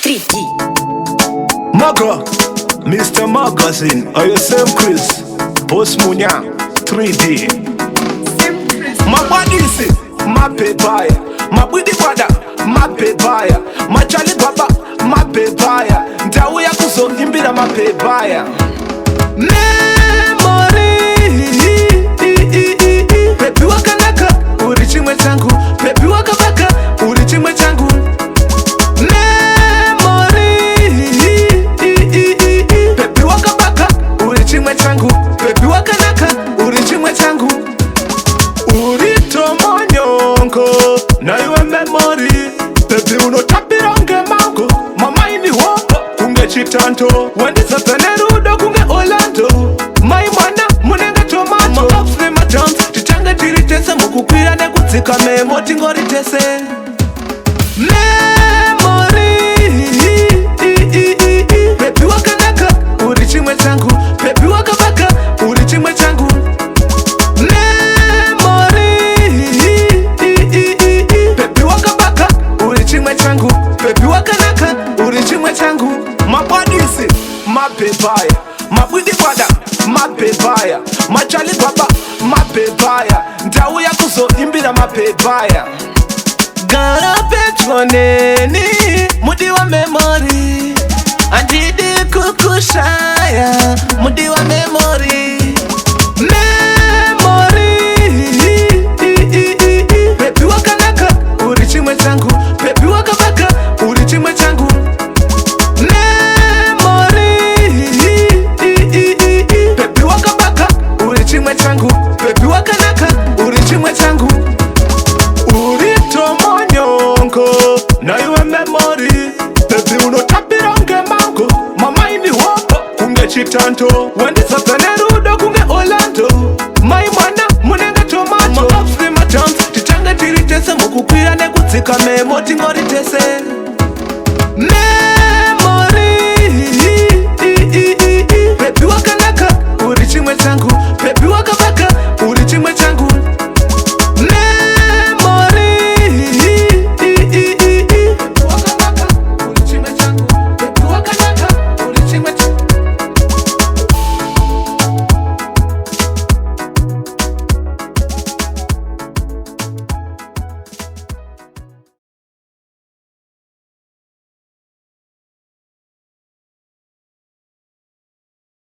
Riddim. Maga, Mr. Magazine, are you Samcris? Boss Munya, 3D. Samcris. My body is my pebaya, my body brother, my pebaya, my Charlie Baba, my pebaya. Ndawu ya kuso imbira my pebaya. Memory, pepi wakanaka, uri chimwe changu, pepi wakabaka, uri chimwe changu. Pepi wakabaka, uri chimwe changu, pepi wakanaka, uri chimwe changu. Uri tomonyongo, na iwe memory, pepi unotapironge mango, mama ini woko, kunge chitanto, wendi satane rudo kunge Orlando. Mai mwana, munenge tomato, mabafre matams, titange tiritese, mukukwira nekudzika memo tingoritese. Memory, pepi wakanaka, uri chimwe changu, pepi wakabaka, uri chimwe changu. Memory, pepi wakabaka, uri chimwe changu, pepi wakanaka, uri chimwe changu. Mabadisi, mapepaya, mabwidi brother, mapepaya, machali baba, mapepaya. Ndawu ya kuso imbira mapepaya. Gara petroneni, mudi wa memory. Andidi kukushaya, mudi wa memory. Memory, pepi wakanaka, uri chimwe changu, pepi wakabaka, uri chimwe changu. Memory, pepi wakabaka, uri chimwe changu, pepi wakanaka, uri chimwe changu. Uri tomonyongo, na iwe memory, pepi unotapironge mango, mama ini woko, kunge chitanto, wendi satane rudo kunge Orlando. Mai mwana, munenge tomato, mabafre matams, titange tiritese, mukukwira nekudzika memo tingoritese. Memory, pepi wakanaka, uri chimwe changu,